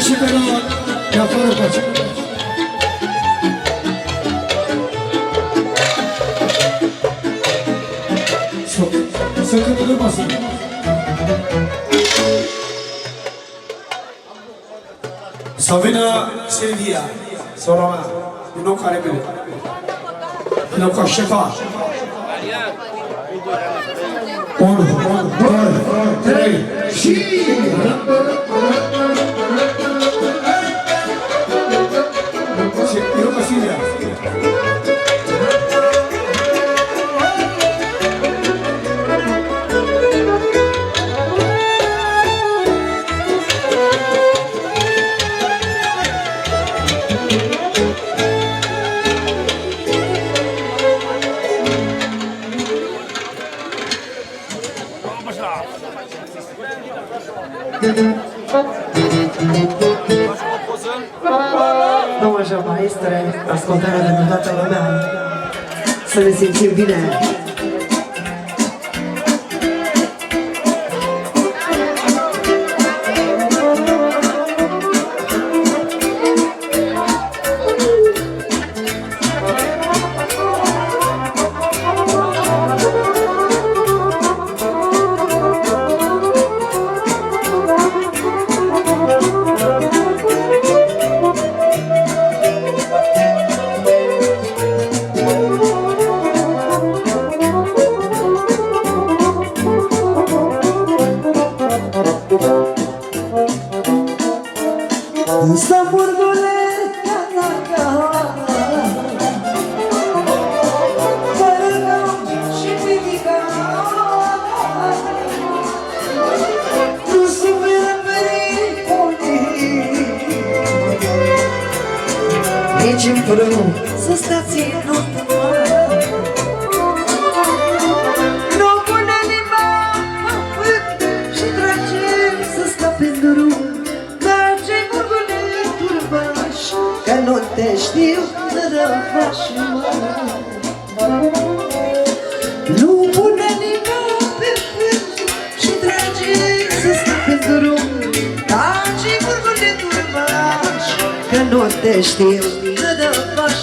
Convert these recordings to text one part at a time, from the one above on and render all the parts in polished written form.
și pe la de afară face. Să cântă de masă. Să vină Silvia, sora mea, din nou care bine. Din nou ca șefa. 1, 2, 3 și... Eu ca Silvia. Nu așa, maestre, ascultarea pentru toată lumea, să ne simțim bine. Să stați în nu pune limba și trage să scape în drum. Merge murgule turbaș, că nu te știu răfaș. Nu pune limba pe fânt și trage să scape în drum. Trage murgule turbaș, că nu te știu răfaș.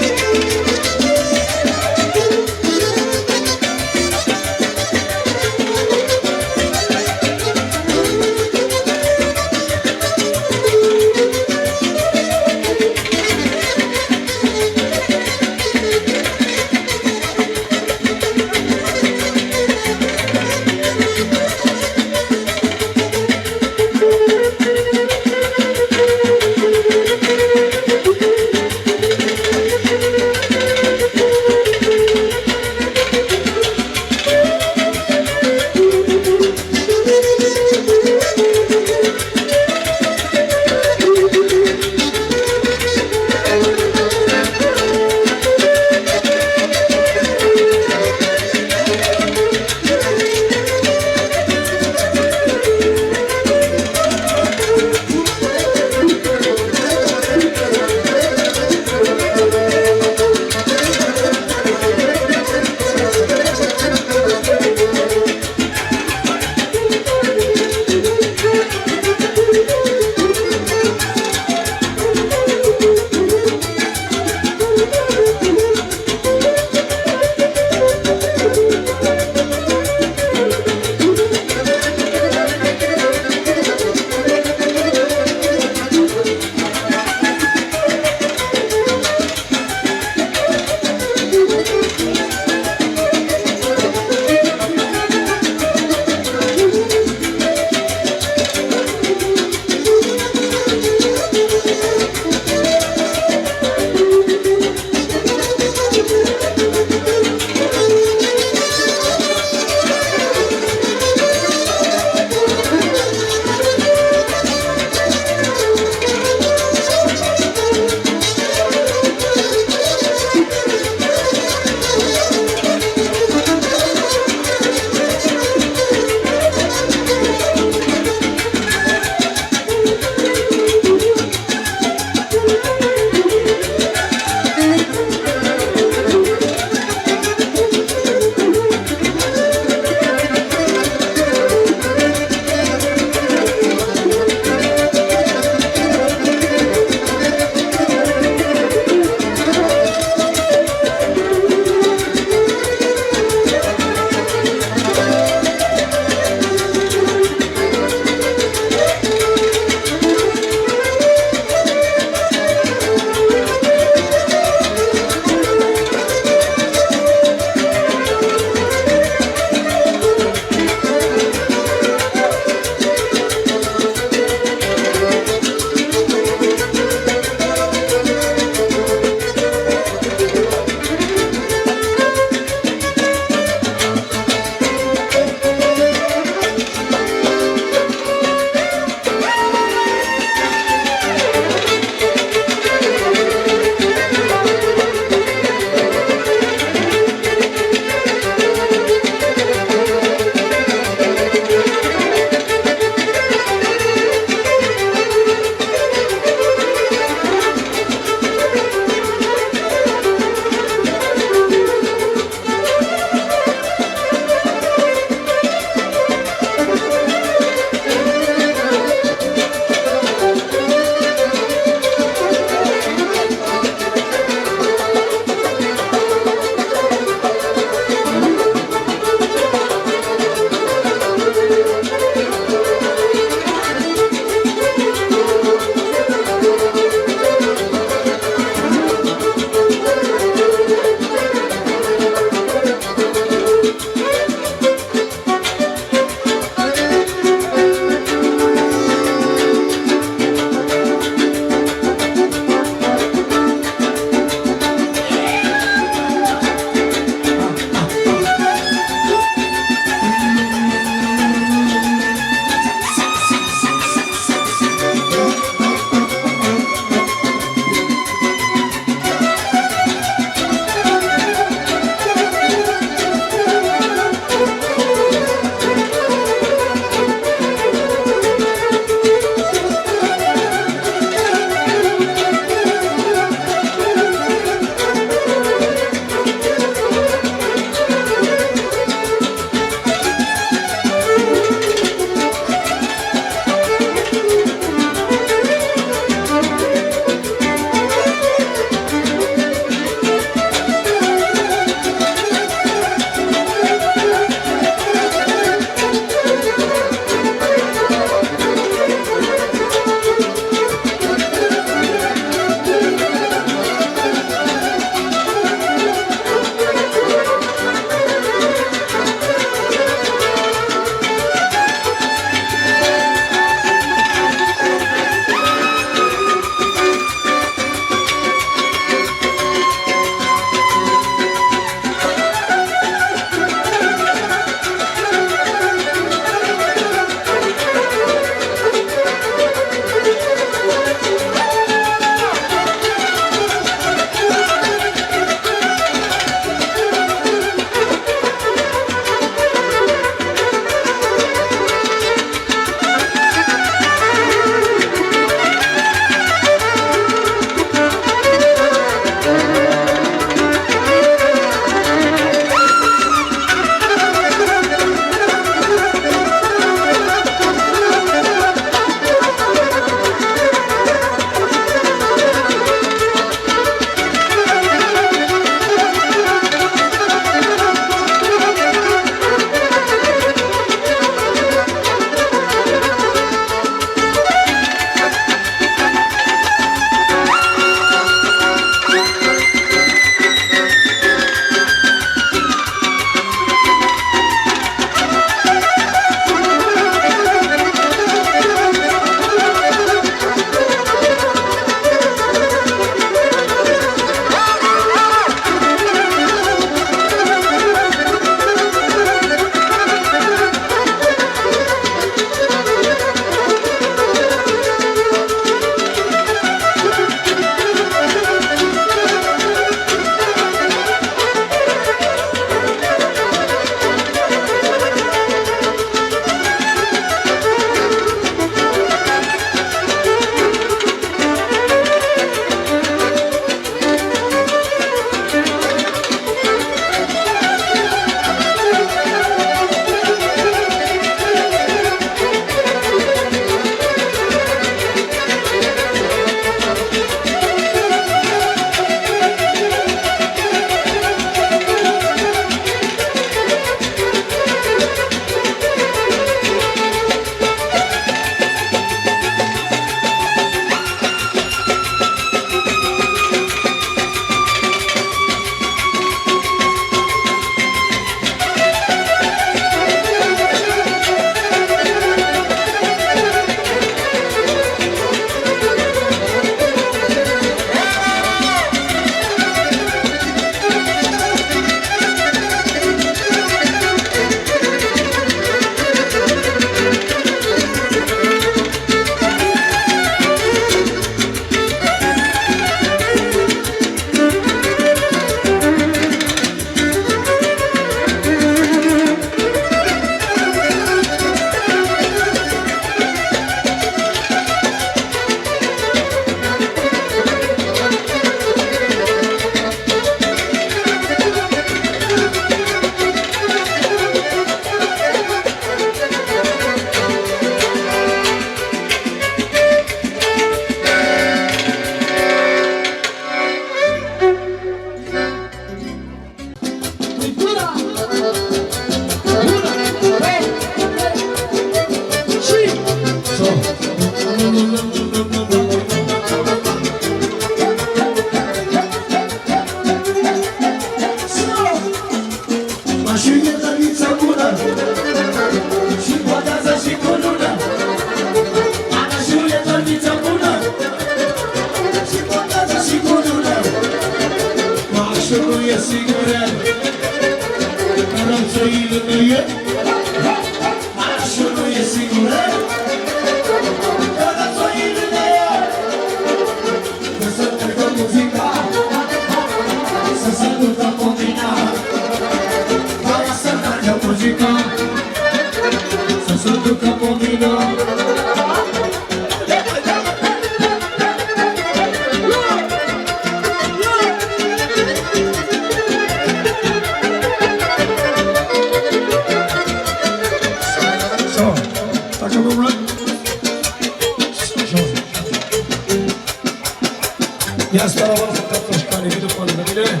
Ia asta la voastră, tăpășcare, vii după lângă mine.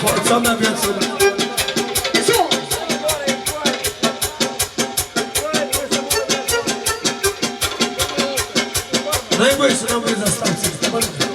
Forța mea viață. N-ai voie să n-am voie să stați, stă mă lângă.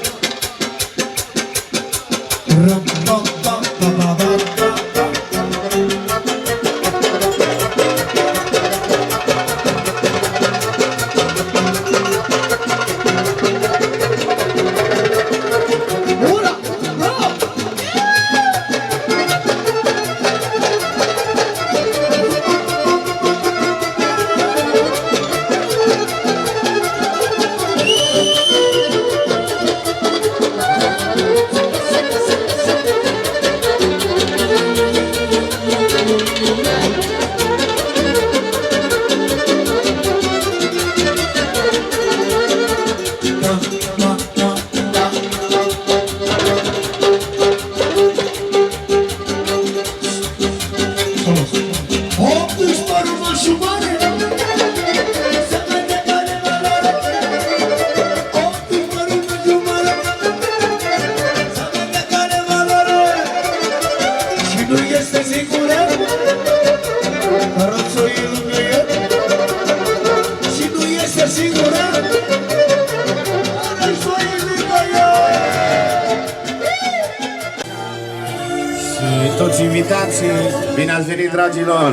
Toți invitații, bine ați venit, dragilor!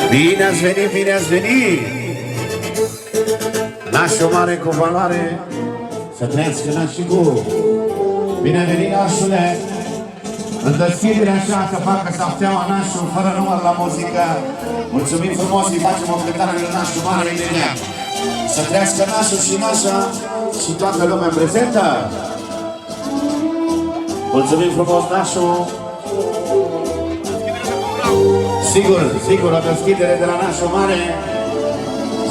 Bine ați venit, bine ați venit! Nașul mare cu valoare, să trăiască nașicul! Bine ai venit, nașule! În deschidere așa să facă safteaua nașul, fără număr la muzică. Mulțumim frumos, îi facem o cântare lui nașul mare imediat. Să trăiască nașul și nașa și toată lumea prezentă! Mulțumim frumos, nașul! Sigur, sigur, o deschidere de la nașul mare.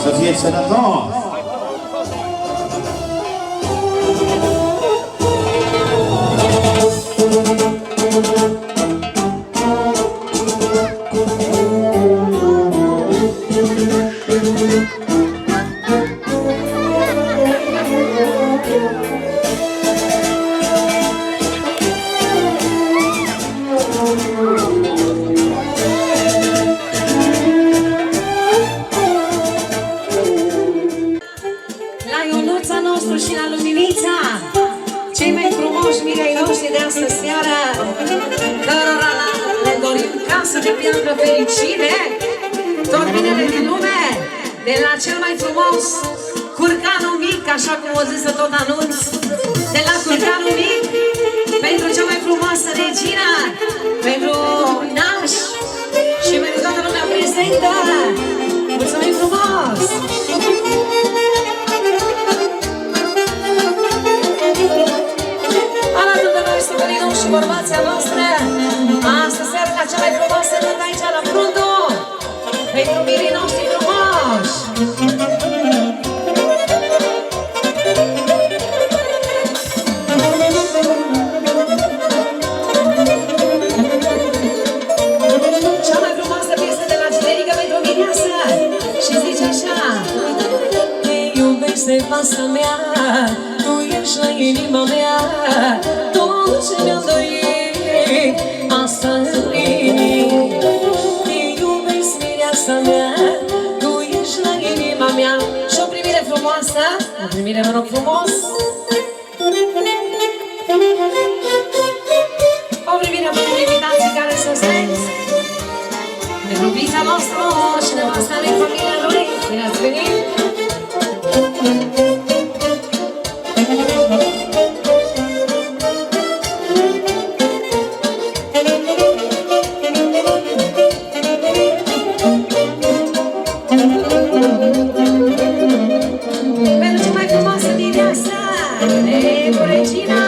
Să fie sănătos! Fericire, tot binele din lume, de la cel mai frumos curcanul mic, așa cum o zis tot anunț, de la curcanul mic, pentru cea mai frumoasă regină, pentru naș și pentru toată lumea prezentă. Mulțumim frumos! Alături de noi stăpânii noștri și bărbația noastră, astăzi seara ca cea mai frumoasă nuntă aici la Prundu, pentru mirii noștri frumoși! Cea mai frumoasă piesă de la generică pentru mireasă și zice așa: te iubesc de fața mea, tu ești la inima mea, tot ce mi-am dorit, asta împlinit. Te iubesc, mireasa mea, tu ești la inima mea. Și o primire frumoasă, o primire, vă rog frumos. O primire pentru invitații care sosesc, de grupița noastră și de nevasta lui, familia lui. Bine ați venit! Pentru cea mai frumoasă mireasă, pentru regina!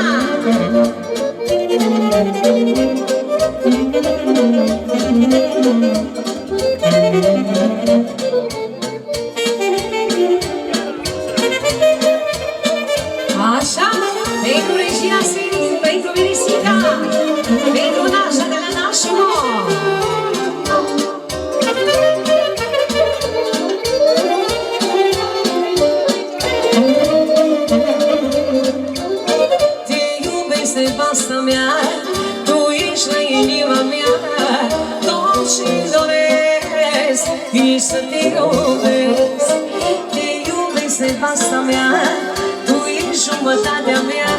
fața mea, tu ești la inima mea, tot ce-mi doresc e să te iubesc. Te iubesc de fața mea, tu ești jumătatea mea,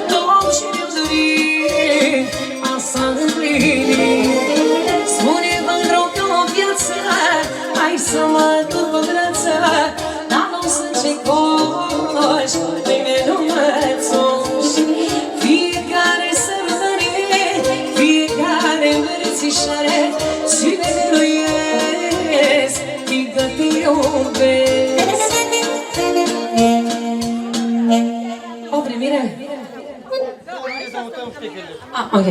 tot ce mi-am dorit, asta împlinit. Spune-mă rău că o viață, hai să mă duc în brață, dar nu sunt ce coși, nimeni nu mă țoși. Fiecare sărbătoare, fiecare îmbrățișare, și ne dăruiesc, că te iubesc. O primire? Ah, ok.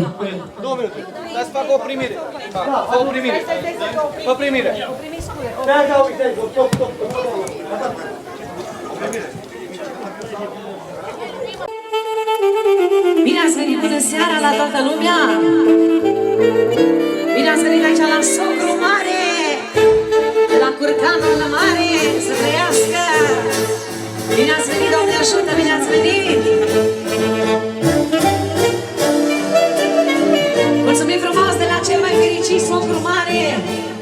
2 minute. Dar să fac o primire. O primire. O primire. Da, uite, stop. Bine ați venit, bună seara la toată lumea! Bine ați venit aici la Socru Mare, la Curcanul la Mare, să trăiască! Bine ați venit, Doamne ajută, bine ați venit! Mulțumim frumos de la cel mai fericit Socru Mare,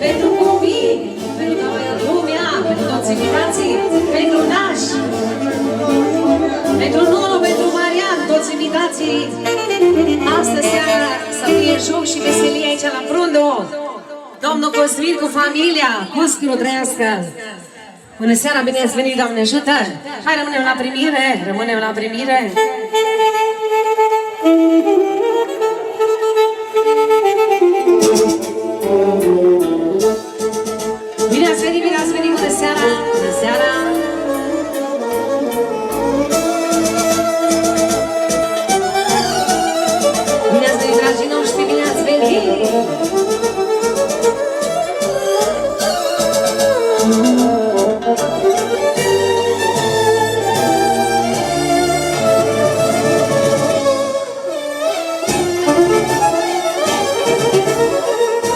pentru copii, pentru toată lumea, pentru toți invitații, pentru nași, pentru Nunu, pentru Marian, toți invitații. Astă seara să fie joc și veselie aici la Prundu. Domnul Cosmin cu familia, Cuscru trăiască. Bună seara, bine ați venit, Doamne ajută! Hai, rămânem la primire, rămânem la primire. Bine ați venit, bună seara, bună seara! Bine ați venit, dragii noștri, bine ați venit!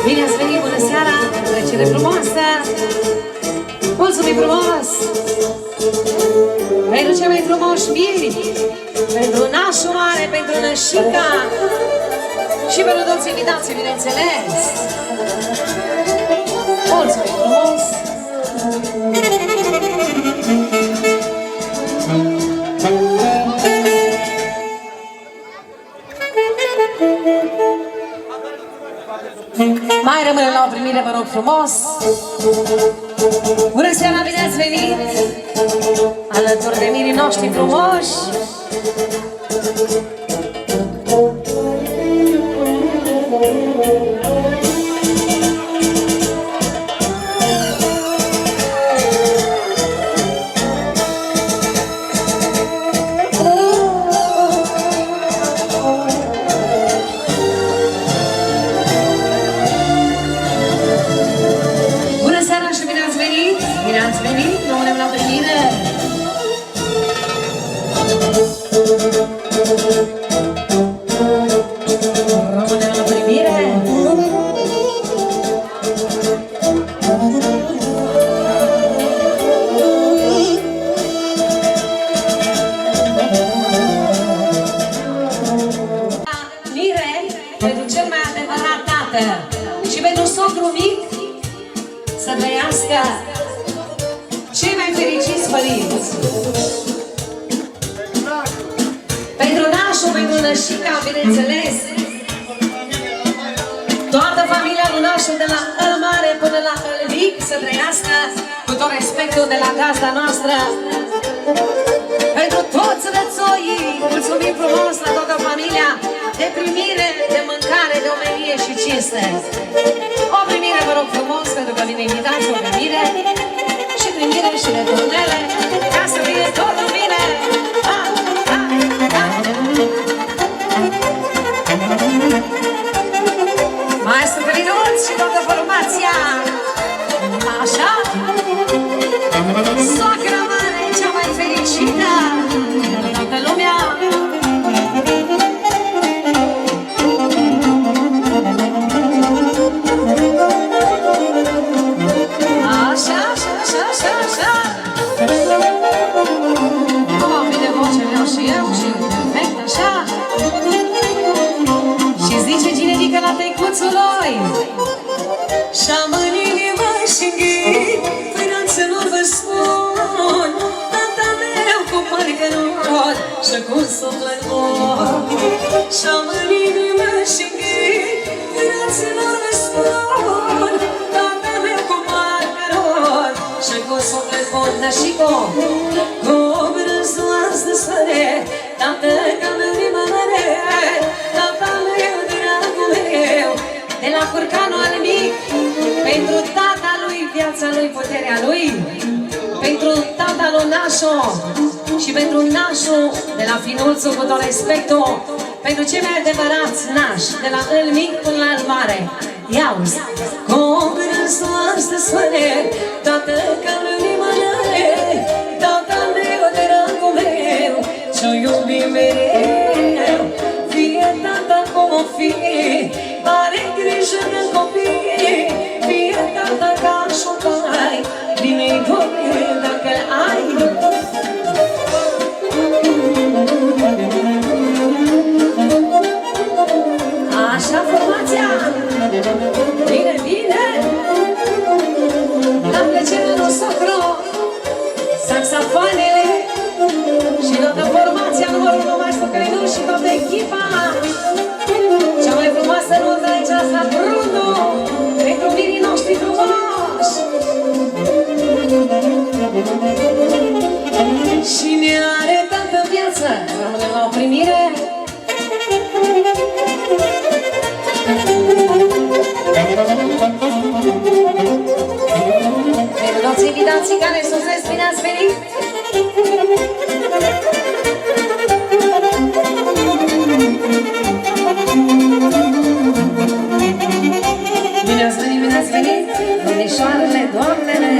Bine ați venit, bună seara, trecere frumoasă! Mulțumim frumos! Pentru cei mai frumoși miri, pentru nașul mare, pentru nășica și pentru toți invitații, bineînțeles! Mulțumim frumos! Mai rămânem la o primire, vă rog frumos! Bună seara, bine ați venit! Alături de mirii noștri frumoși! Rămânem la primire! Rămânem la primire! Mire, pentru cel mai adevărat tată și pentru socru mic, să trăiască cei mai fericiți părinți. Pentru nașul, pentru nășica, bineînțeles. Toată familia lui nașul, de la îl mare până la îl mic, să trăiască cu tot respectul de la gazda noastră. Pentru toți rățoii, mulțumim frumos la toată familia, de primire, de mâncare, de omenie și cinste. O primire, vă rog frumos, pentru că vine invitați, o primire. Primire și de turnele, ca să fie totul bine! Maestru Călinuț și toată formația! Așa! Soacra mare, cea mai fericită de toată lumea! Așa! Cum am bine voce vreau și eu și perfect așa. soțului și-am în inimă și în ghid, până să nu vă spun, tata meu cu parcă nu rod și cu suflet bun. Și-am în inimă și în ghid, până să nu vă spun, tata meu cu parcă rod și cu suflet bun. Dar și cu brânzoasă soare, tată că meu nimănare, tata meu dragul meu, de la curcanul al mic, pentru tata lui, viața lui, puterea lui, pentru tata lui Nașo și pentru Nașu de la Finuțu cu tot respectul, pentru cei mai adevărați nași, de la îl mic până la îl mare. Ia-uzi! Cum brânzoasă soare, tată că meu nimănare, tata meu dragul meu, ce-o iubi mereu, fie tata cum o fie, are grijă de copii, fie tata ca și-o pai, bine-i Doamne dacă-l ai. Așa, formația! Bine, bine! La plăcerea lui socru, saxofoanele și toată formația numărul 1 Maestru Călinu și toată echipa. Cea mai frumoasă notă aici la Bruno, pentru mirii noștri frumoși. Și ne are tată viață, rămânem la o primire. Pentru toți invitații care sosesc, bine ați venit! Bine ați venit, bine ați venit! Domnișoarele, doamnele!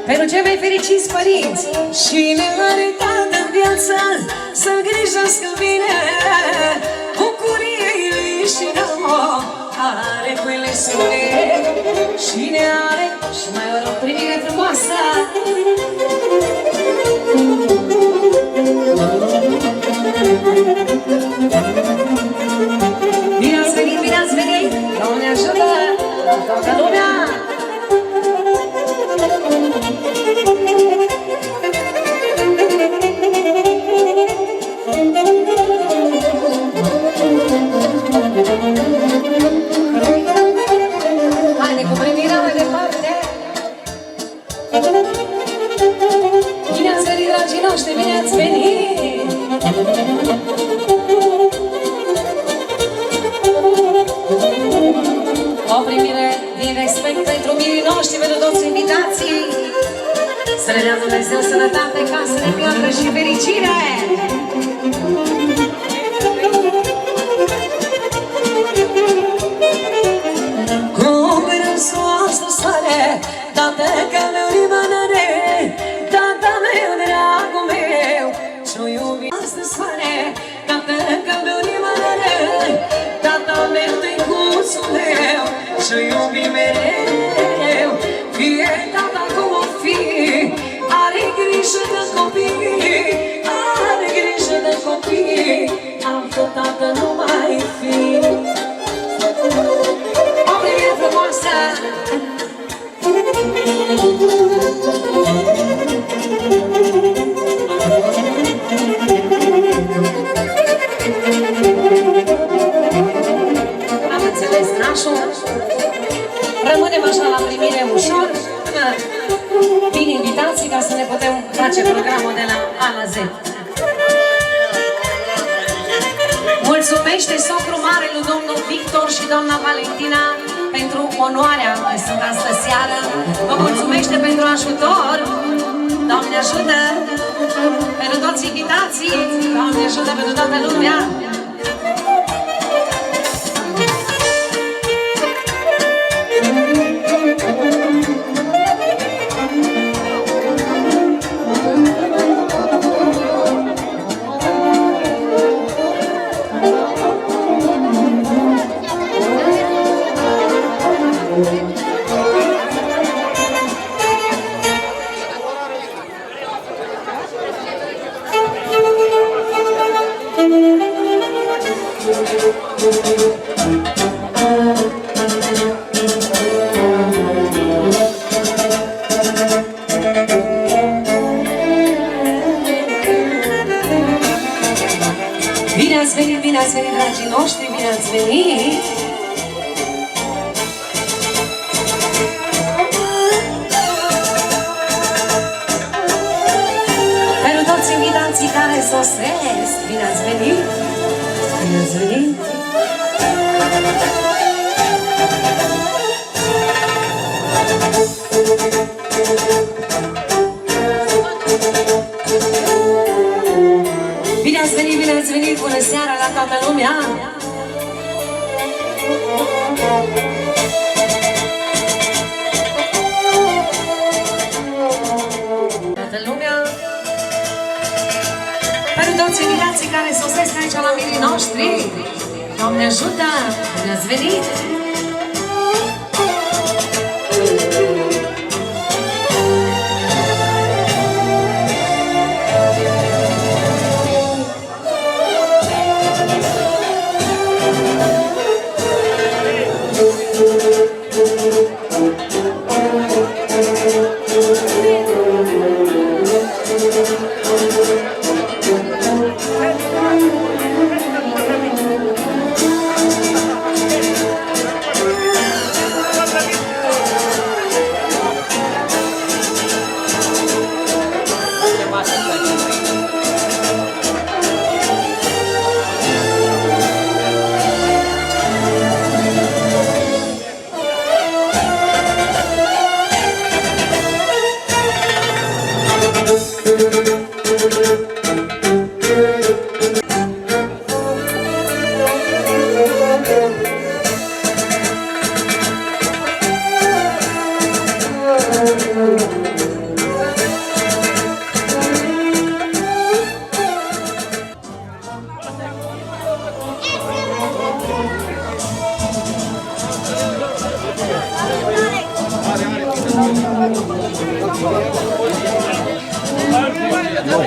Pentru cei mai fericiți părinți și ne-arătat în viață să-l grijească bine, bucuriile și rău are cu ele spune. Și ne are și mai o primire frumoasă. Bine ați venit, bine ați venit! Doamne ajută toată lumea! Haide cu primirea mai departe! Bine ați venit, dragii noștri, bine ați venit! O primire din respect pentru mirii noștri, pentru toți invitații. Să le dea Dumnezeu sănătate, casă de piatră și fericire! Cum brânzoasă soare, tată că meu nimănare, tata meu dragul meu, ce-o iubi astă soare, tată că meu nimănare, tata meu tăicuțul meu, ce-o iubi mereu, fie tata cum o fi, are grijă de copii, are grijă de copii, altă tată nu mai fi. O primire frumoasă! Am înțeles, nașul. Rămânem așa la primire ușor, până vin invitații ca să ne putem face programul de la A la Z. Mulțumește socru mare lui domnul Victor și doamna Valentina pentru onoarea că sunt astă seară. Vă mulțumește pentru ajutor. Doamne ajută pentru toți invitații. Doamne ajută pentru toată lumea. venit, bine ați venit, dragii noștri, bine ați venit! Pentru toți invitații care sosesc, bine ați venit! Bine ați venit! Bine ați venit, bine ați venit, bună seara la toată lumea! Toată lumea! Pentru toți invitații care sosesc aici la mirii noștri, Doamne ajută! Bine ați venit!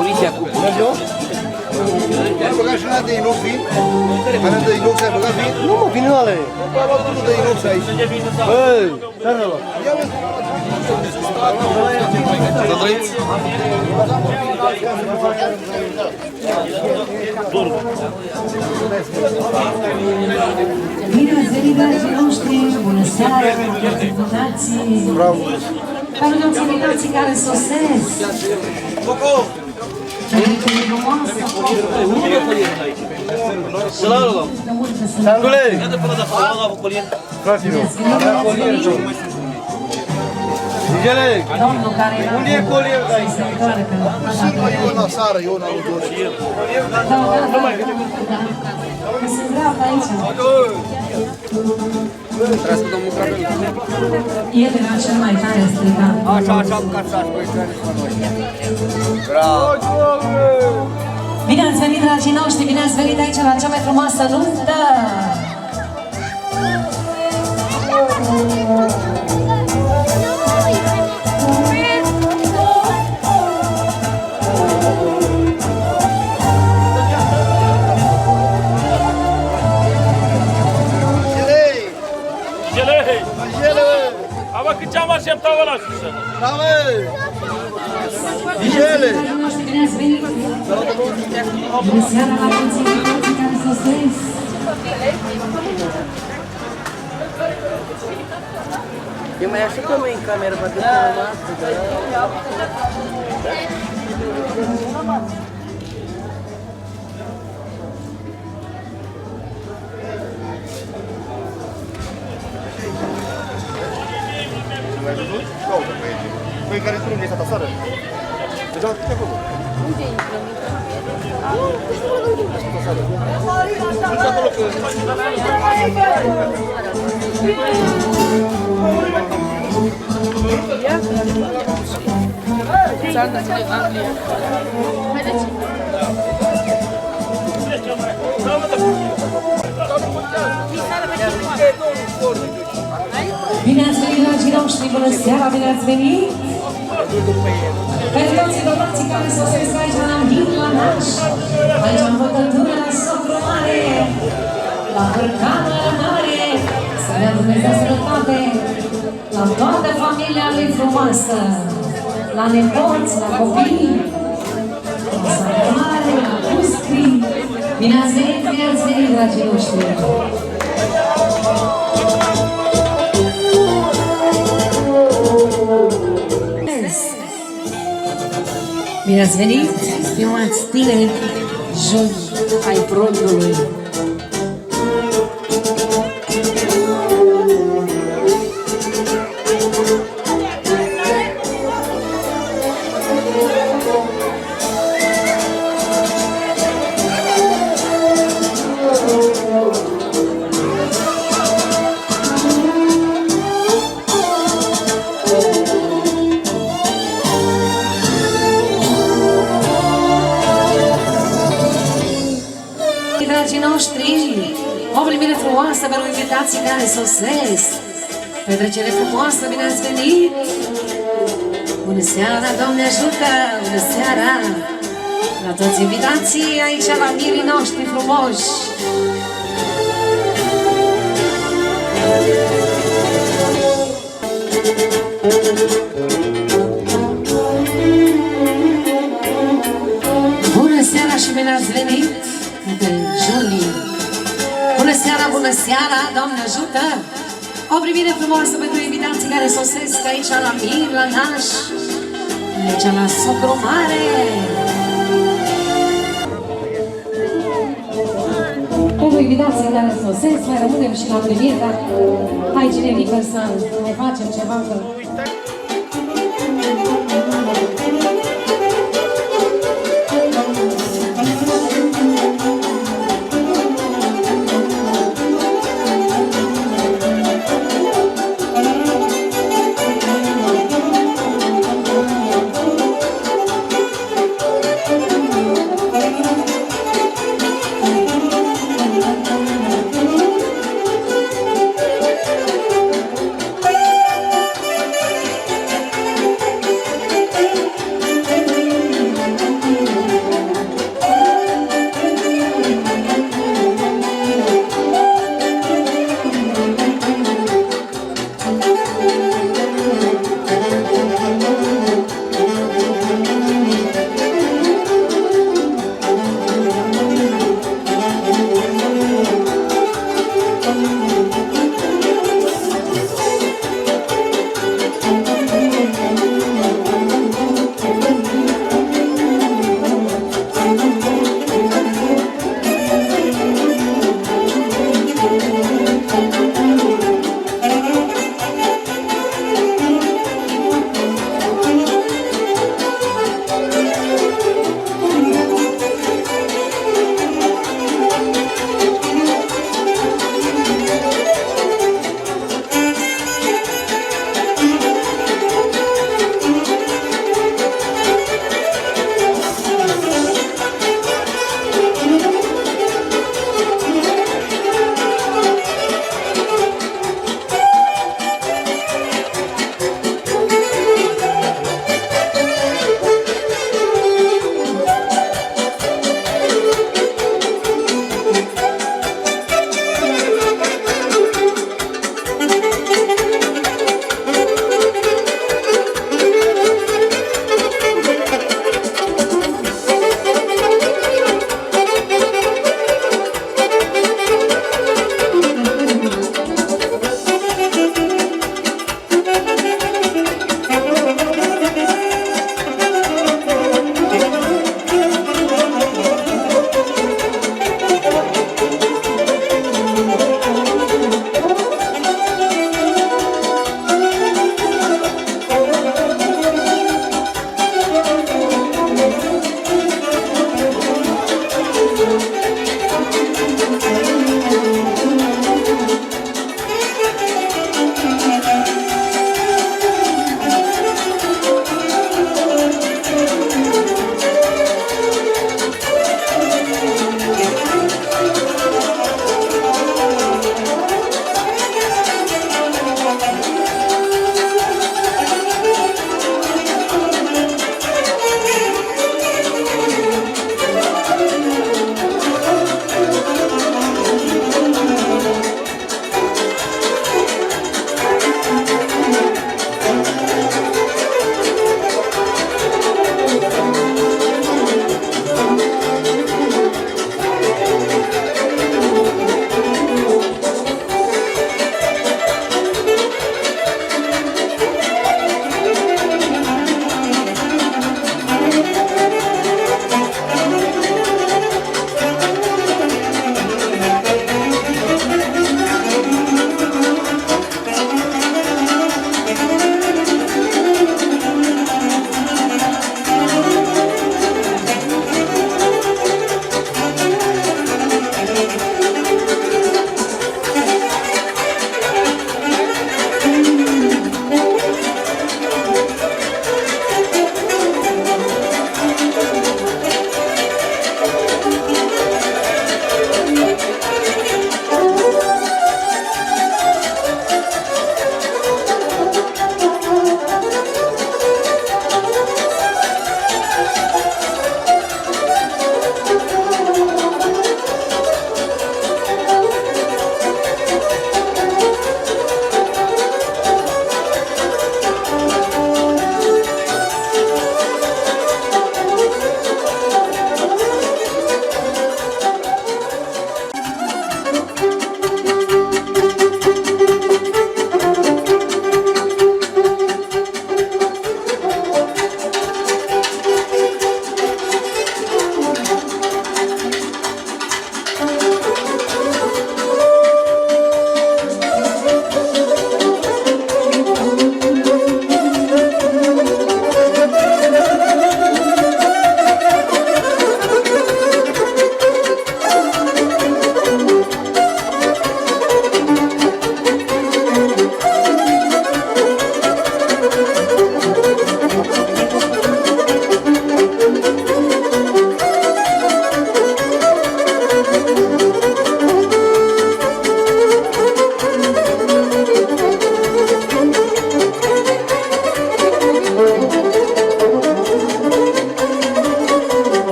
Poliția cu Dumnezeu? Ai băgat și ăla de inox vin? Alea de inox ai băgat vin? Nu mă, vin ăla e. Ai luat unul de inox aici. Băi, care ăla? Ia vezi. Să trăiți? Bine ați venit, dragii noștri, bună seara, toți invitații! Bravo! Pentru toți invitații care sosesc! Sangule! Fraților! Nigele! Unde e colierul de aici? Iona sară, Iona lui Dore. Se dreaptă aici. Trească domnul Crabel. El era cel mai tare strigat. Așa, ca să ascultăm cu noi. Bravo! Bine ați venit, dragii noștri, bine ați venit aici la cea mai frumoasă nuntă! Ama cât ce-am așteptat ăla sus? Bravo! Nigele! Bine ați venit! Bună seara la toți invitații care sosesc! Eu mai așa că mai în cameră, poate că Mai văzut? Caută pe aici. Păi care drum este atasară? Deja te acolo. Unde intrăm? Nu acolo că... Haideți! Bine ați venit, dragii noștri, bună seara, bine ați venit! Pentru toți bărbații care sosesc aici la Mhin, la Naș, aici în Bătătură, la Socru Mare, la Hârcană Mare, să dea Dumnezeu sănătate la toată familia lui frumoasă, la nepoți, la copii, la Socru Mare, la Puscri, Bine ați venit, dragii noștri! Bine ați venit, stimați tineri, juni ai prondului! Dragii noștri, o primire frumoasă pentru invitații care sosesc. Petrecere frumoasă, bine ați venit! Bună seara, Doamne ajută! Bună seara! La toți invitații aici la mirii noștri frumoși! Bună seara și bine ați venit! Bună seara, Doamne ajută! O primire frumoasă pentru invitații care sosesc aici la Mir, la Naș, aici la Socru Mare. Pentru invitații care sosesc, mai rămânem și la primire, dar hai generică să mai facem ceva.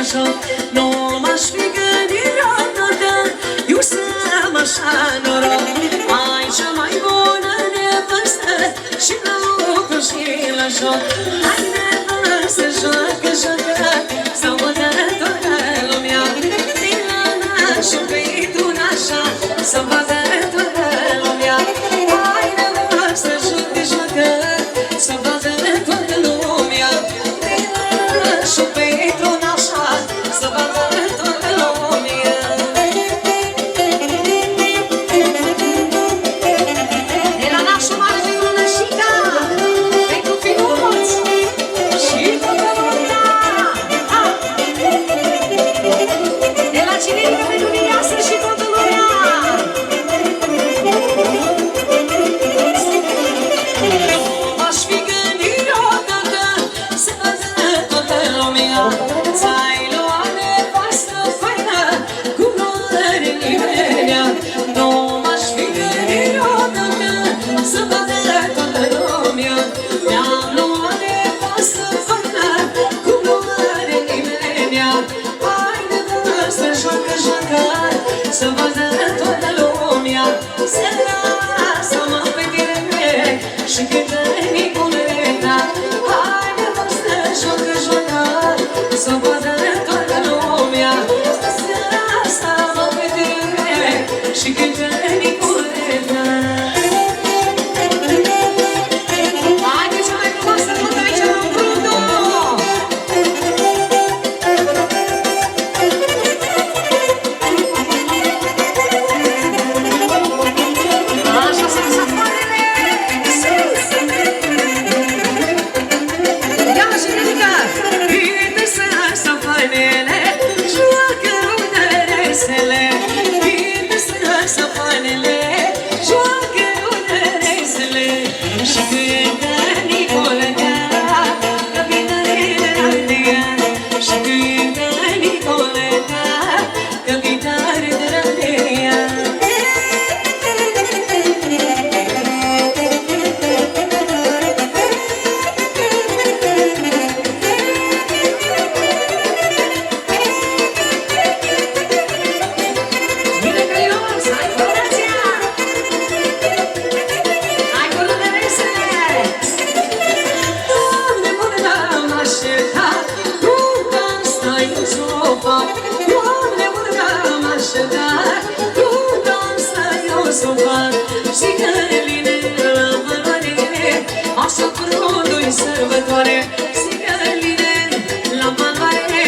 să joc. Nu m-aș fi gândit vreodată eu să-mi așa noroc. Ai cea mai bună nevastă și la lucru și la joc. Hai nevastă, joacă, joacă, să vadă toată lumea. Din la nașul pe tu nașa, să vadă toată lumea. Hai nevastă, joacă, joacă, să vadă toată lumea. Din la nașul pe tu nașa, să vadă toată lumea. De la nașul mare de Brunășica, pentru finuț și toată lumea. De la Cinerica pentru mireasă și toată lumea. Nu m-aș fi gândit vreodată să vadă toată lumea. Ți-ai luat nevastă faină cu floare nimerea. Nu m-aș fi gândit vreodată să vadă toată lumea. Mi-am luat nevastă faină cu floare nimerea. Hai nevastă, joacă, joacă, să vadă toată lumea. Să lasă-mă pe tine și cântă Nicoleta. Hai nevastă, joacă, joacă, să vadă toată lumea. Să lasă-mă pe tine și cântă Nicoleta. Haide, cea mai frumoasă nuntă aici la Brundu! Așa sunt safoarele! Sus! Ia-mă și ridică! Bine să safoarele, joacă rudăresele. Bine să safoarele, joacă rudăresele. Și cântă Nicoleta, că vitare randeia. Și cântă Nicoleta, că vitare randeia. Bine că eu să ai fundația! Hai cu rudăresele! Doamne, unde l-am așteptat, unde stai în sofa? Doamne, unde l-am așteptat, unde stai în sofa? Și că vine la valoare, așa prundu-i sărbătoare. Și că vine la valoare,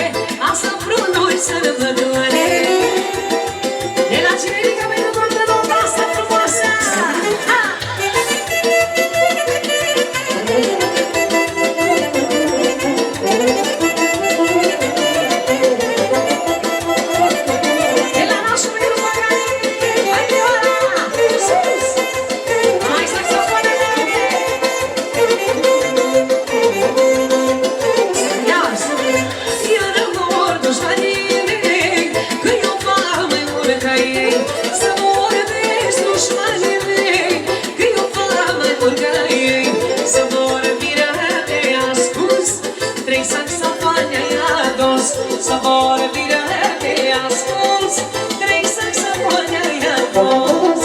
așa prundu-i sărbătoare. De la Cinerica pentru toată lumea asta frumoasă! Ha! De la nașul meu Pagani, hai de ora! Sus! Hai saxofonele! Ia să eu rămor dușmanii, că eu fac mai mult ca ei. Să vorbesc dușmanii mei, că eu fac mai mult ca ei. Să vorbirea pe ascuns, trei saxofoane ai adus. Să vorbirea pe ascuns, trei saxofoane ai adus.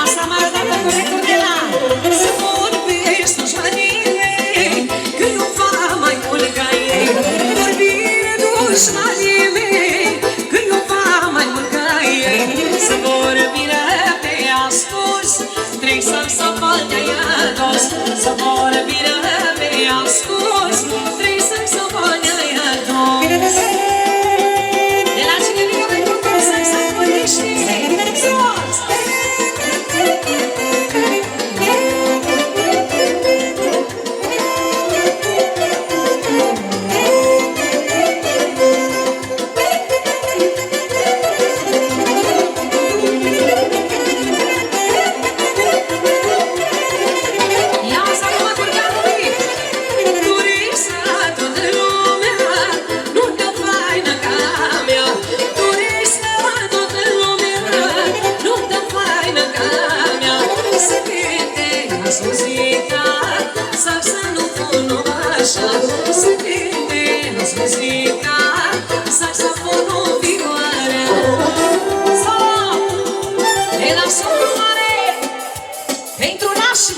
Asta m-a arătat pe corectul de la să vorbesc dușmanii mei, că eu fac mai mult ca ei. Vorbire dușmanii mei, că eu fac mai mult ca ei. Să vorbire pe ascuns, trei saxofoane ai adus. Să vorbire pe ascuns, trei saxofoane ai adus. De la Cinerica pentru toți saxofoniștii, sus! las muzica, saxofonul așa se vede, las muzica, saxofonul vioarea. Solo! E la sopru mare, pentru nași,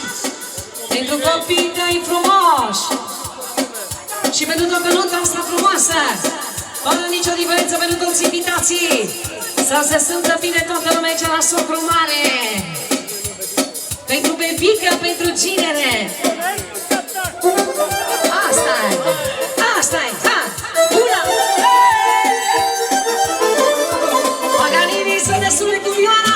pentru copii tăi frumoși și pentru toată nota asta frumoasă, fără nicio diferență pentru toți invitații. Să se simtă bine toată lumea aici la sopru mare. Pentru bebică, pentru ginere. Asta-i, asta-i, ha! Una! Paganini să ne sune cu vioara!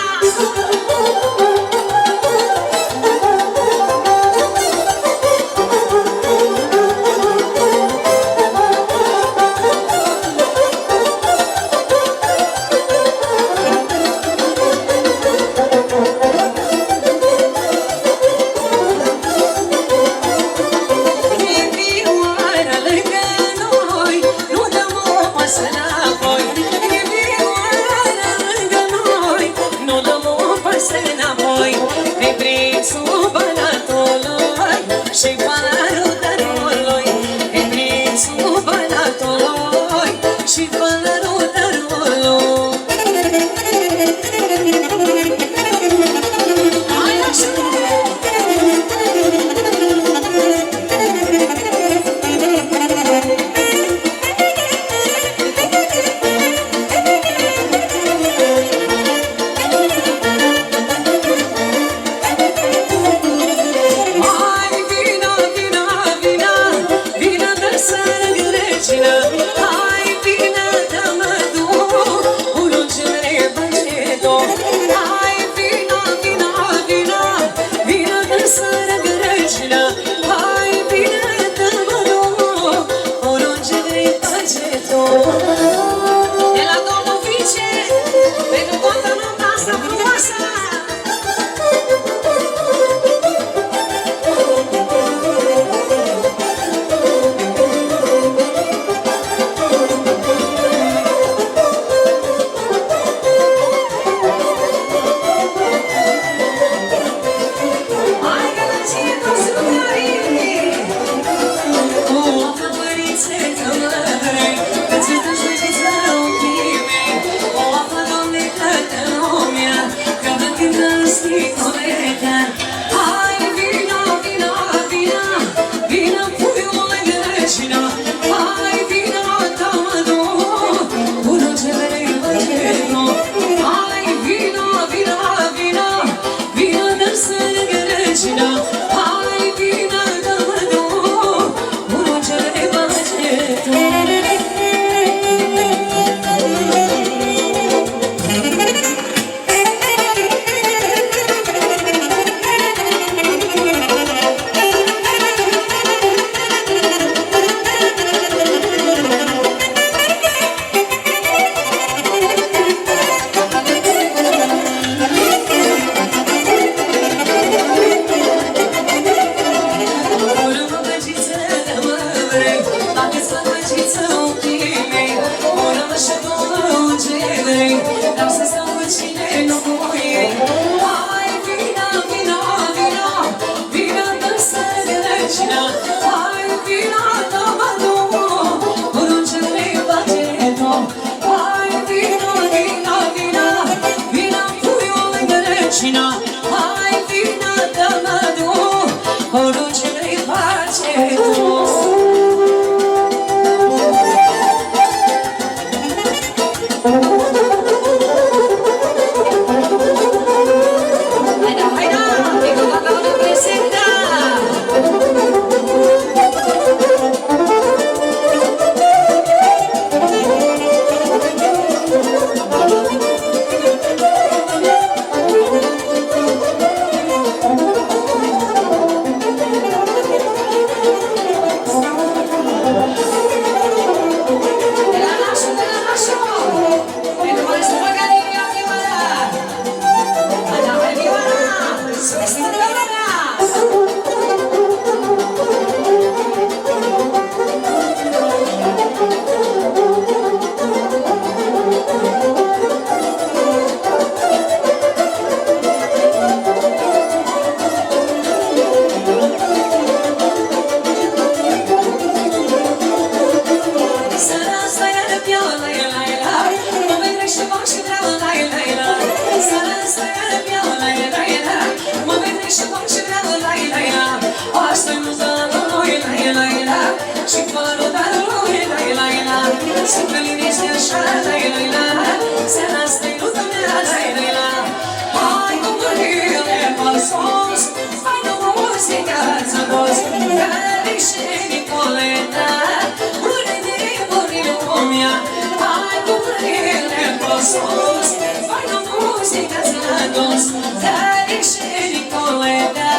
sus, sus Faină muzică ți-a dus Dar ești Nicoleta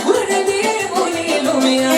Unii bunii lumea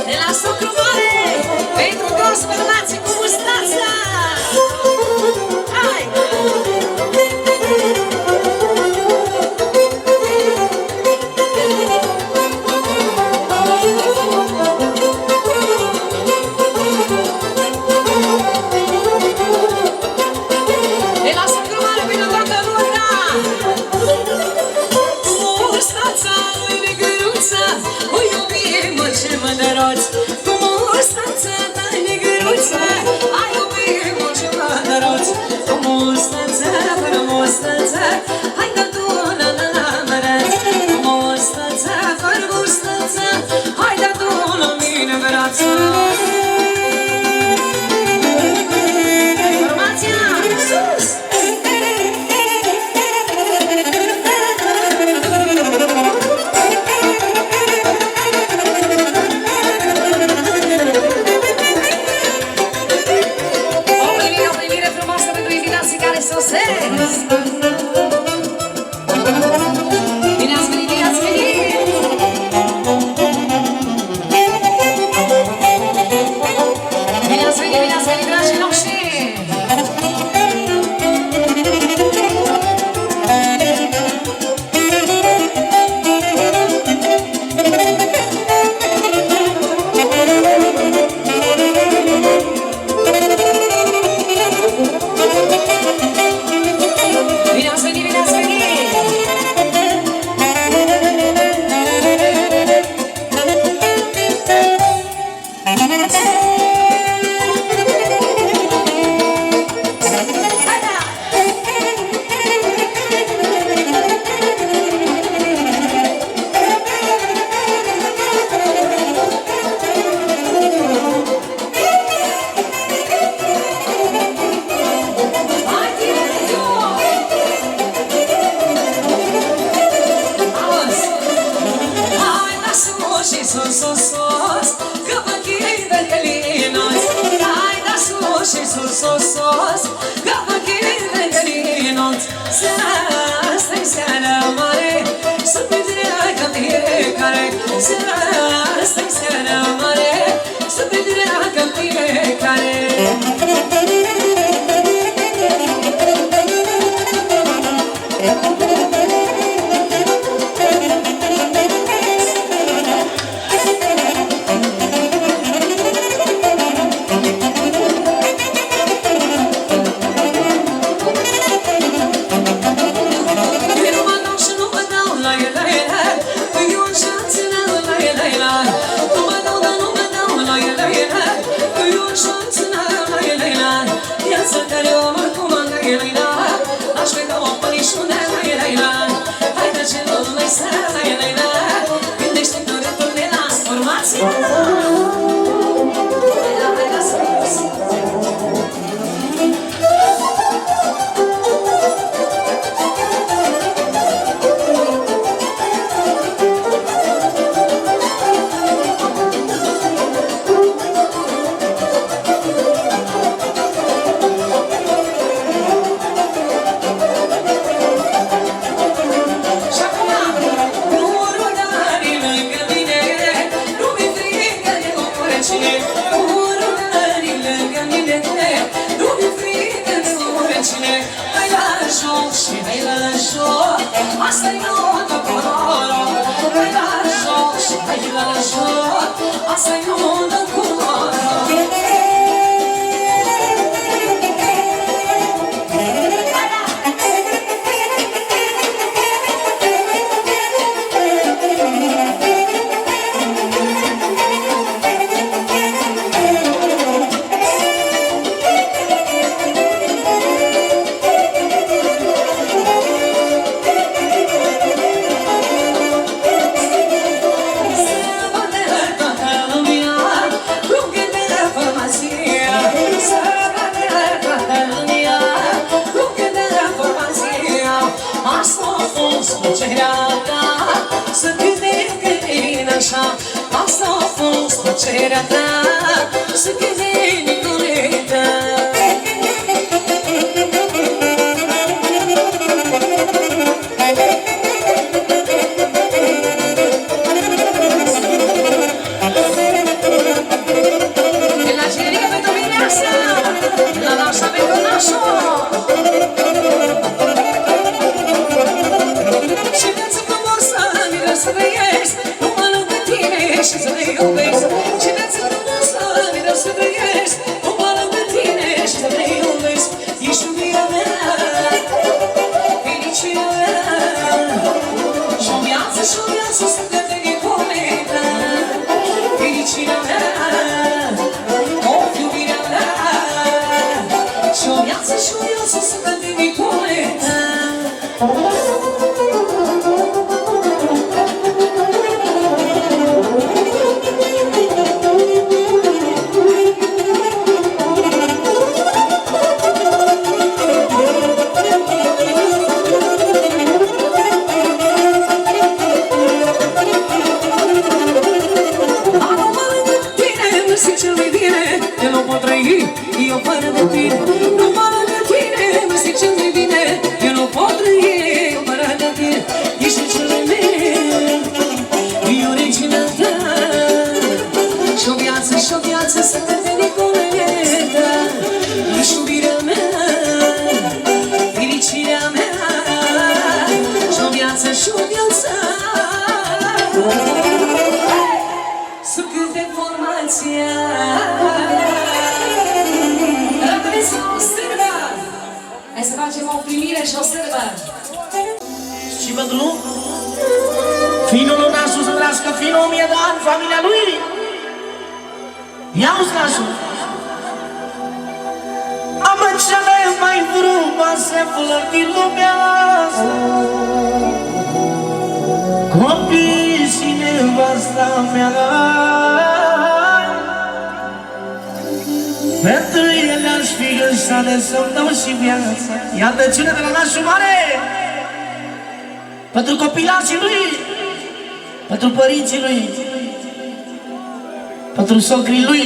De la Socru Mare, pentru toți bărbații cu mustața! Hai! De la Socru Mare, pentru toată lumea! Mustața lui Negăruța, o iubim ce mă dăroți. Cu mustața ta negăruța, ai iubim ce mă dăroți. Cu mustața, fără mustața, hai că tu la mărați. Cu mustața, fără mustața, hai că tu la mine brață. Formația, sus! O primire frumoasă pentru invitații care sosesc! Bine ați venit, bine ați venit! Bine ați venit, dragii noștri! Bine ați venit, bine ați venit! Hai, tine-tu! Auzi! Hai, da sus și sus, sus, sus, că vă chidă gălinoți. Hai, da sus și sus, sus, sus, că vă chidă gălinoți. Seara-sta-i seara mare, să petreacă fiecare. Seara-sta-i seara mare, să petreacă fiecare. Eu mă dau și nu mă dau la el, la el. Eu în șanță la el, la el. Nu mă dau, dar nu mă dau la el, la el. Eu în șanță la el, la el. Viața care o mă cum la el, la el. Aș vrea o pălișune la el, la el. Hai de ce nu mai să la el, la el. Gândește-te retur de la formație. Hai la sus. Și acum, cu rodare lângă mine, nu mi-e frică. Asta-i nota coloră, hai la joc și hai la joc. Asta-i nota coloră. Să gândești așa, asta a fost plăcerea ta, să gândești corectă. De la generică pentru mireasa, de la nașa pentru nașo. Și viața frumoasă, miră să trăiești, numai lângă tine și să te iubesc. Și viața frumoasă, miră să trăiești, numai lângă tine și să te iubesc. Ești iubirea mea, fericirea mea, și-o viață să te necomentă. Fericirea mea, iubirea mea, și-o viață să te necomentă. Eu fără de tine, numai lângă tine mă simt cel mai bine. Eu nu pot trăi, eu fără de tine. Ești cel mai bine, e originea ta. Și-o viață să te necomentă. Ești iubirea mea, fericirea mea, și-o viață să cânte formația. Hai să facem o primire și o sârbă. Și pentru finul lui Nasu să trăiască finul 1000 de ani, familia lui. Ia-uzi, Nasu! Am cele mai frumoase flori din lumea asta, copii și nevasta mea. Pentru ele aș fi gândare să-mi dau și viața. Iată cine de la Nașul Mare, pentru copilașii lui, pentru părinții lui, pentru socrii lui,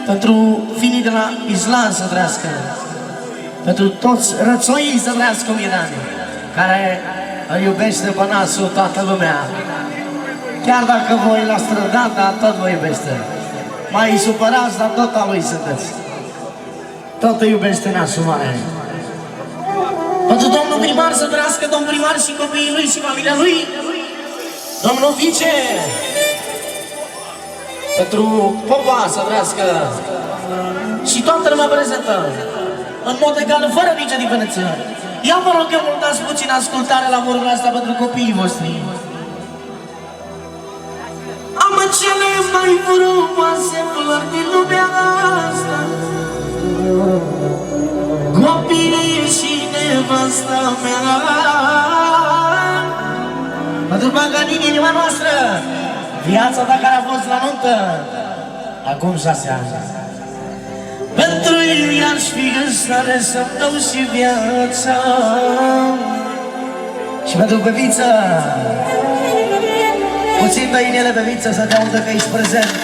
pentru finii de la Islam să trăiască, pentru toți rățoii să trăiască 1000 de ani, care îl iubește pe Nasul toată lumea. Chiar dacă voi l-a strădat, dar tot vă iubește. Mai supărați, dar tot a lui sunteți. Tot îi iubește Nasul Mare. Pentru domnul primar să trăiască, domnul primar și copiii lui și familia lui. Domnul vice, pentru popa să trăiască. Și toată lumea prezentă, în mod egal, fără nicio diferență. Ia vă rog că mult dați puțin ascultare la vorbul asta pentru copiii voștri. Am cele mai frumoase flori din lumea asta, copiii și nevasta mea. Pentru băga din inima noastră, viața ta care a fost la nuntă acum 6 ani. Pentru ei aș fi în stare să-mi dau și viața. Și pentru bebiță, puțin dă inele pe viță să te audă că ești prezent.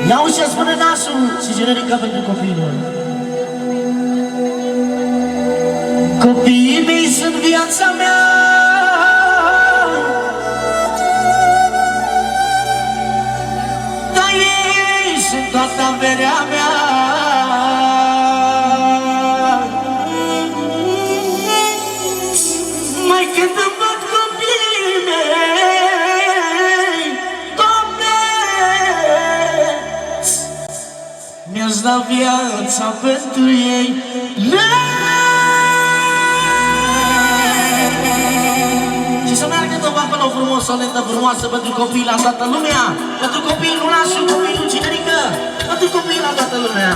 Iau ce spune Nasul și generică pentru copiilor. Copiii mei sunt viața mea, dar ei sunt toată averea mea. când îmi văd copiii mei, Doamne, mi-aș da viața pentru ei. Și să meargă tot acolo frumos, o lentă frumoasă pentru copii la toată lumea, pentru copii nu lași, copii nu cinerică, pentru copii la toată lumea.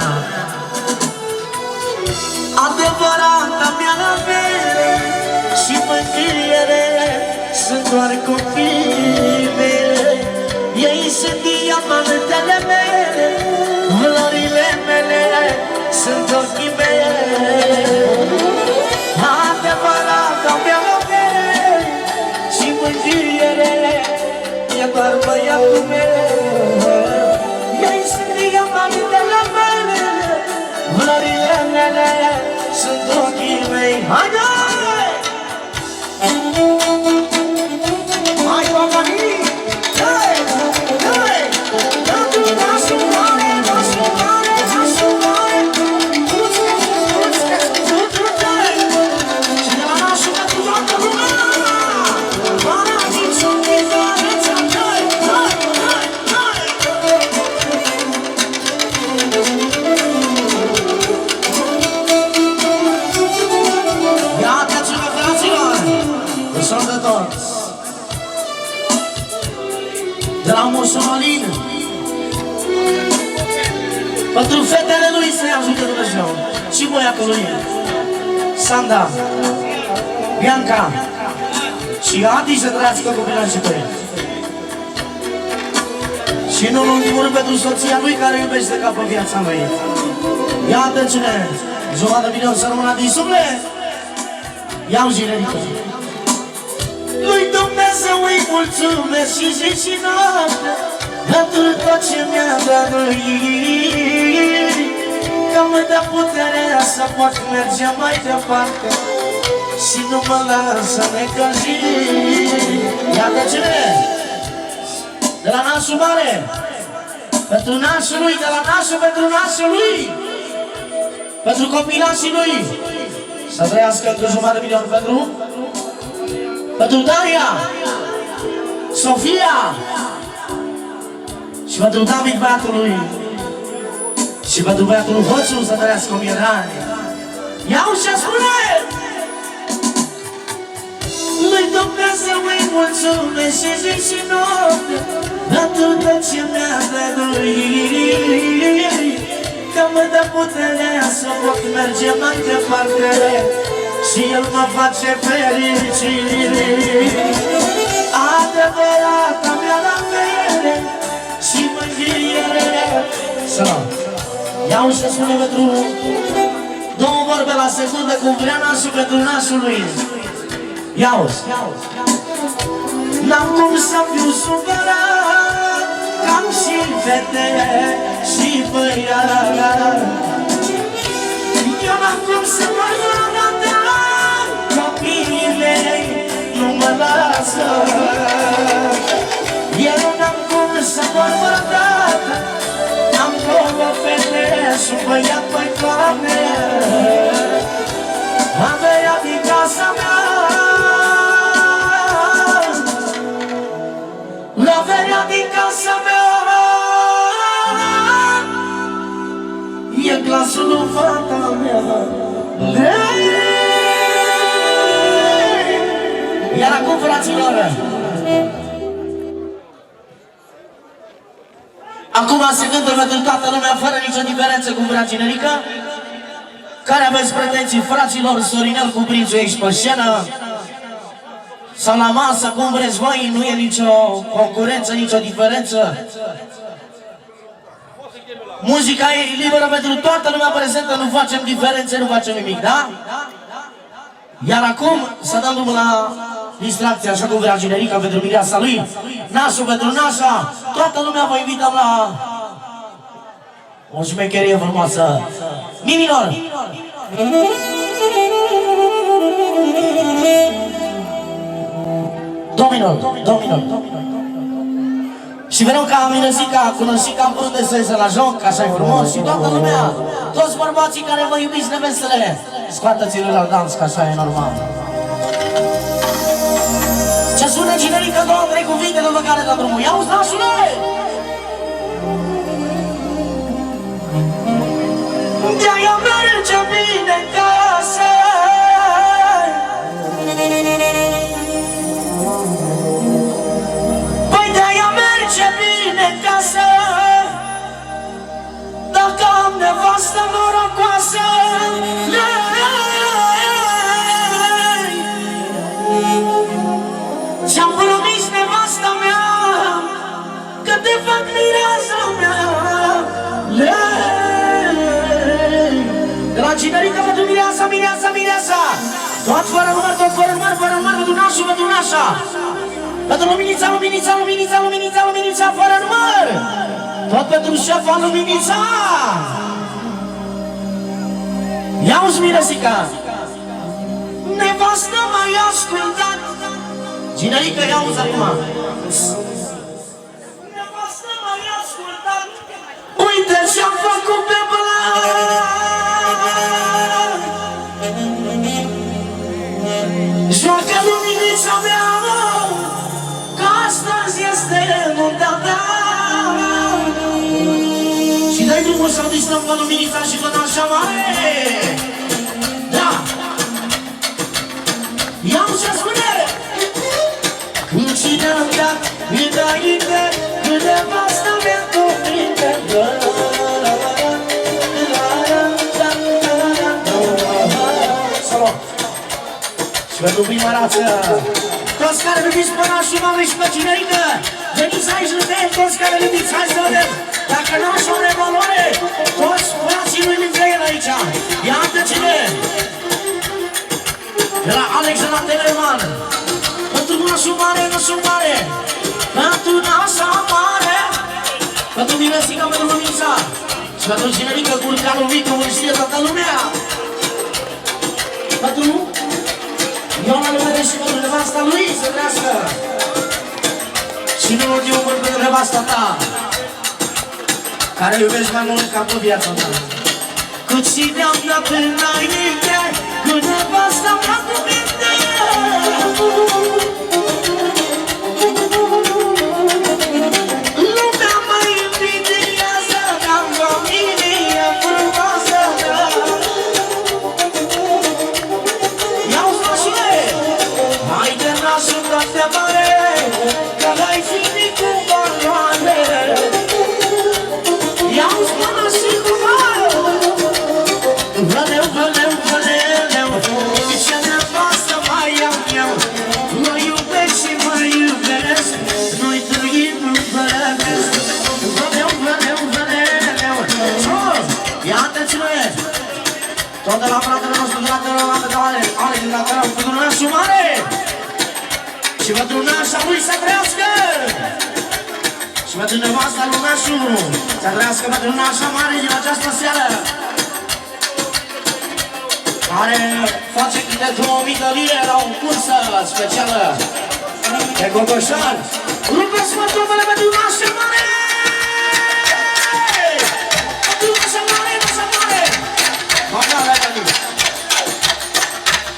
Adevărata mea avere și mângâiere sunt doar copiii mele. Ei sunt diamantele mele, valorile mele sunt ochii mei. Adevărata mea avere și mângâiere e doar băiatul meu. Ei sunt diamantele mele, valorile mele sunt ochii mei. Haide! Hai, Boganii! Hai! Hai! Dă-tu nasul mare, nasul mare, nasul mare! Și de la nasul pentru toată lumea! Paradisul din Florența! Hai! Hai! Hai! Hai! Iată-ți-vă, fraților! Că sunt de toți! De la Mușolin, pentru fetele lui să-i ajute Dumnezeu și băiatul lui Sanda, Bianca și Adi să trăiască copilași pe ei. Și nu în ultimul rând pentru soția lui care iubește ca pe viața lui. Iată-cine, jumătate de milion să rămână din suflet. Ia-o generică. Lui Dumnezeu îi mulțumesc și zi și noapte pentru tot ce mi-a dat lui, că mă dă puterea să pot merge mai departe și nu mă lasă necăjit. Iată cine? De la nașul mare, pentru nașul lui, de la nașul pentru nașul lui, pentru copilașii lui, să trăiască încă jumătate de milion pentru Daria, Sofia și pentru David băiatul lui și pentru băiatul lui Hoțu să trăiască 1000 de ani. Ia-o ce spune! Lui Dumnezeu îi mulțumesc și zi și noapte pentru tot ce mi-a dat lui, că mă dă puterea să pot merge mai departe și El mă face fericit. Adevărata mea avere și mângâiere. Să iau și spune pentru două vorbe la secundă cu vrea nașul pentru nașul lui. Ia-o-ți! N-am cum să fiu supărat, că-am și fete și băiat. Eu n-am cum să mă rădăt, copiii mei nu mă lasă. Eu n-am cum să mă rădăt, am două fete și un băiat pe toate. Am băiat din casa mea, la verea din casa mea, e glasul lui fata mea. Iar acum, fraților, acum se cântă pentru toată lumea, fără nicio diferență cu vrea generică. Care aveți pretenții, fraților, Sorinel cu Brințu, ești pe scenă sau la masă, cum vreți voi, nu e nicio concurență, nicio diferență. Muzica e liberă pentru toată lumea prezentă, nu facem diferențe, nu facem nimic, da? Iar acum să dăm drumul la distracție, așa cum vrea generica pentru mireasa lui, nașul pentru nașa, toată lumea vă invităm la o șmecherie frumoasă. Mi minor! Dominor. Și vreau ca Minăzica, cunoscica în vrut de sesă la joc, așa e frumos, și toată lumea, toți bărbații care vă iubiți nevestele, scoateți-le la dans, că așa e normal. Ce sună generică, două, trei cuvinte după care dă drumul. Ia-uzi, nașule! De-aia merge bine în casă. Păi de-aia merge bine în casă. Dacă am nevastă norocoasă. Și-am promis nevasta mea că te fac mireasa mea. De la Cinerica pentru mireasa, mireasa, mireasa. Tot fără număr, tot fără număr, fără număr, pentru nașul, pentru nașa. Pentru luminița, luminița, luminița, luminița, luminița, fără număr. Tot pentru șefa luminița. Ia-uzi miresica. Nevastă m-ai ascultat. Cinerica, ia-uzi acum. Nevastă m-ai ascultat. Uite ce-am făcut pe plan. Joacă luminița mea, că astăzi este nunta ta. Și dai drumul să distrăm pe luminița și pe nașa mare. Da! Ia-uzi ce spune! Și ne-am dat înainte, când nevasta mea cuprinde. Și pentru prima rață, toți care iubiți pe nașul mamei și pe Cinerică, veniți aici lângă el, toți care iubiți, hai să vedem. Dacă nașul are valoare, toți frații lui lângă el aici. Iată cine! De la Alex de la Teleman. Pentru nașul mare, nașul mare. Pentru nașa mare. Pentru miresica, pentru luminița. Și pentru Cinerică, curcanul mică, unde știe toată lumea. Pentru Iona Lumede și pentru nevasta lui să trească. Și nu ultimul vânt pentru nevasta ta, care iubești mai mult ca pe viața ta. Cât și ne-am dat înainte, cu nevasta mea cuvinte. Lumea mă invidiază, am familie frumoasă. Ia-uzi nașule, hai de nașul toate mare, că l-ai finit cu valoare. Ia-uzi mână și cu mare. Văleu, văleu, văleu, ce nevastă mai am eu. Mă iubesc și mă iubesc, noi trăim în părăvesc. Văleu, văleu, văleu. Iată cine e. Tot de la fratele nostru, de la Teleman, de la Alex, de la Teleman, pentru nașul mare. Și pentru nașa lui să trăiască. Și pentru nevasta lui nașul să trăiască pentru nașa mare din această seară, care face câte 2000 de lire la o cursă specială de gogoșani. Rupeți-mă trupele pentru nașa mare! Pentru nașa mare, nașa mare! Măcar la ea nimeni!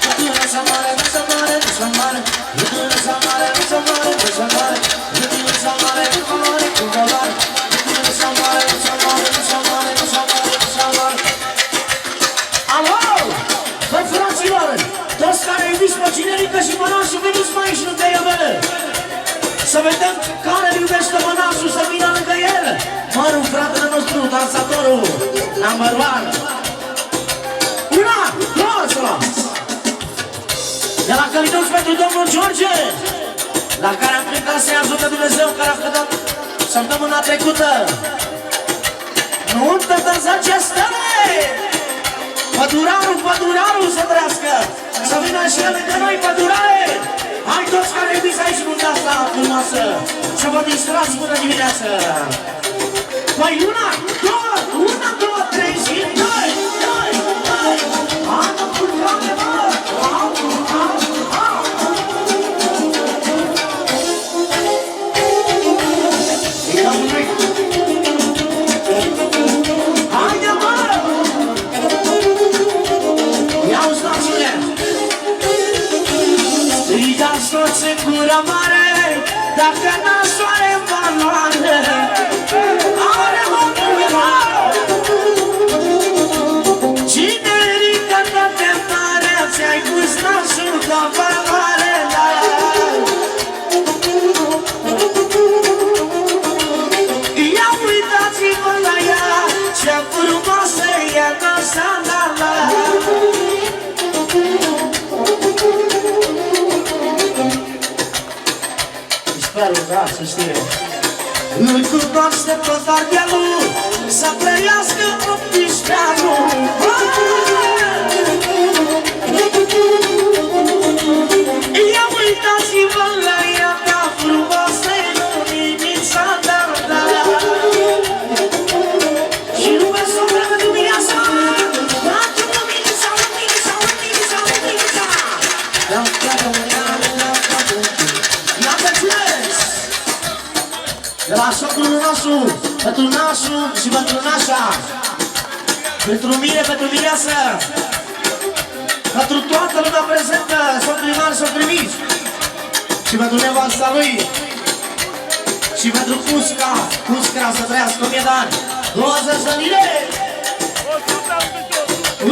Pentru nașa mare, nașa mare, nașa mare! Pentru nașa mare, nașa mare, nașa mare! Pentru nașa mare, nașa mare, nașa mare! Pentru nașa mare, nașa mare, nașa mare, nașa mare, nașa mare! Alo! Băi, fraților, toți care iubiți pe Cinerică și pe nașul, veniți mai aici lângă el. Să vedem care iubește pe nașul să vină lângă el. Măru, fratele nostru, dansatorul, number one. Una, două, ăla. De la Călinoș pentru domnul George, la care am plecat să-i ajute Dumnezeu, care a cădat săptămâna trecută. Nuntă de 10 stele! Pădurarul, pădurarul să trăiască! Să vină și el lângă noi, pădurare! Hai toți care iubiți aici nunta asta frumoasă! Să vă distrați până dimineață! Păi una, două, trei și doi! Hai, curcane, mă! Haide, mă! Ia-uzi, nașule! Strigați soț în gura mare, dacă nasul are valoare, are valoare. Cine ridică toate mare, ți-ai pus nasul ca valoare. Ia uitați-vă la ea, ce frumoasă e Rosana. Sper, da, să știe. Îl cunoaște tot ardealul, să trăiască 18 ani. Ia uitați-vă la ea, ca frumoasă e luminița, da. Și lumea s-o pleacă luminița, toată luminița. De la socrul nostru, pentru nasul și pentru nașa, pentru mine, pentru mireasă, pentru toată lumea prezentă, socrii mari, socrii mici, și pentru nevasta lui, și pentru Cusca să trăiască 1000 de ani, 20 de lire!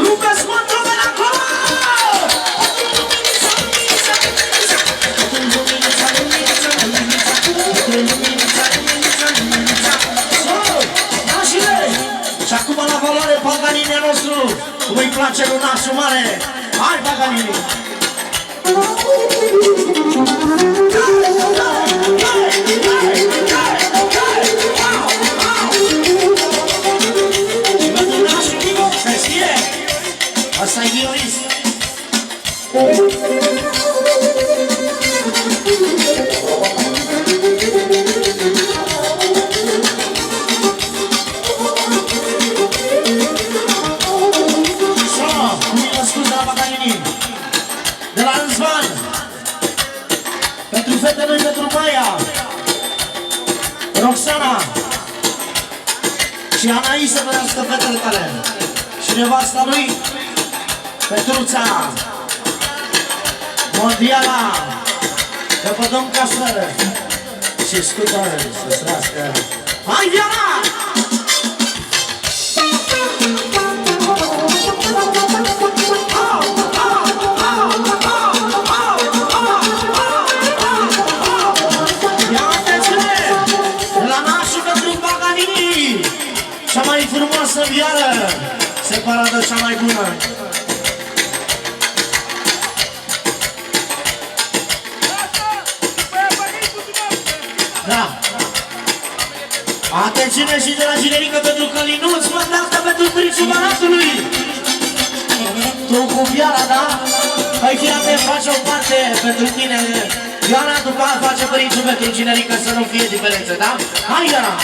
Rupeți controlul acolo! Și acum la valoare Paganini nostru, cum îi place lui nașul mare. Hai Paganini! Și pentru nașul, să știe, asta-i Dionis. De la Răzvan, pentru fetele lui, pentru Maia, Roxana și Anaïs să trăiască fetele tale și nevasta lui, Petruța, Mondiala, Căpădăm Casără și Scutoare să trăiască. Hai, Diana! Cea mai frumoasă viară, separată cea mai bună. Da. Atențiune și de la generică pentru Călinuț, mădată pentru Briciu Banatului. Tu cu viara, da? Hai fiate, face o parte pentru tine. Viara, după aia face Briciu pentru generică, să nu fie diferență, da? Hai, Viara!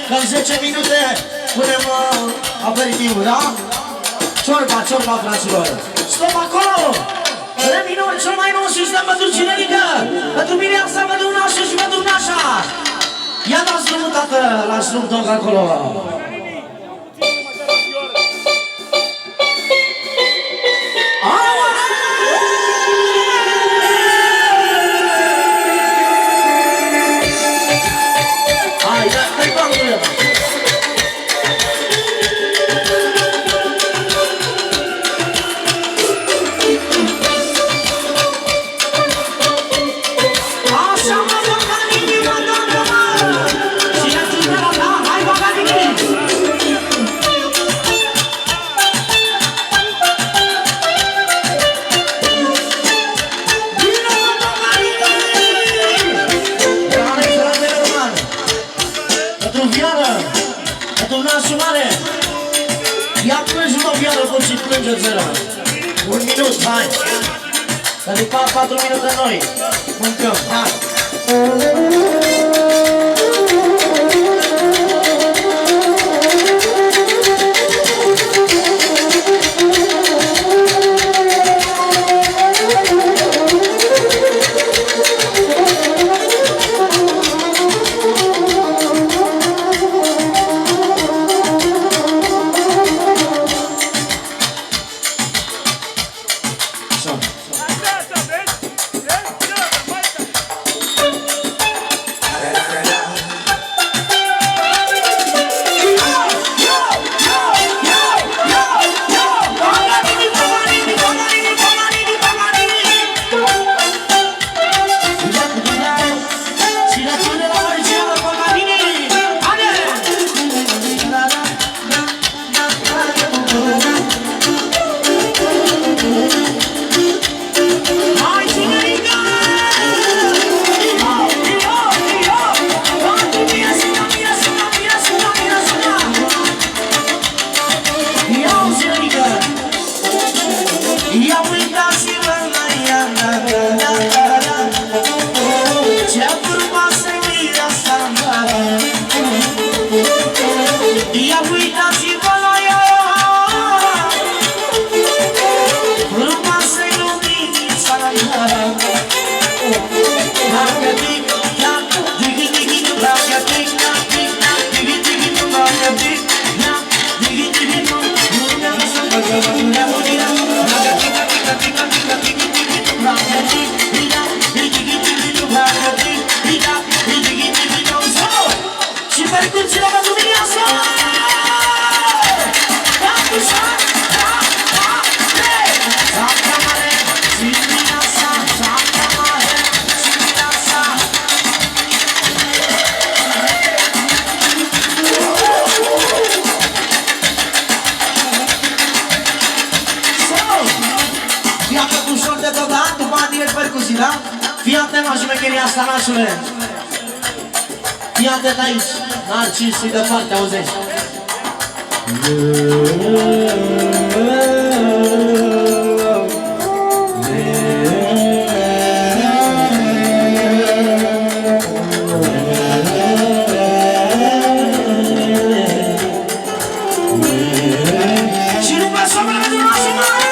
Că în 10 minute punem aperitivul, da? Ciorba, fraților! Stop acolo! Reminor, cel mai nou sistem pentru cinerică! Pentru mine asta, pentru nașă și pentru nașa! Ia dați drumul, tată, la Snoop Dogg acolo! plângeți, zero. Un minut, hai. Să după 4 minute noi. Mâncăm, hai. Fii atent la șmecheria asta, nașule! Fii atent aici! Narcis, să-i departe, auzești? Și nu mă sobră pentru nașul mare!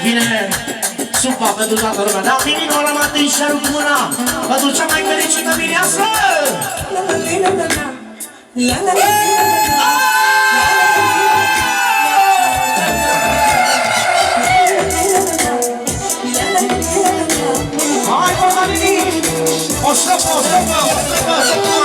Vine supa pentru toată lumea. Dau Nino la Matei și arunc mâna pentru cea mai fericită mireasă! Hai, bă, Nini! O stăpă, o stăpă, o stăpă, o stăpă!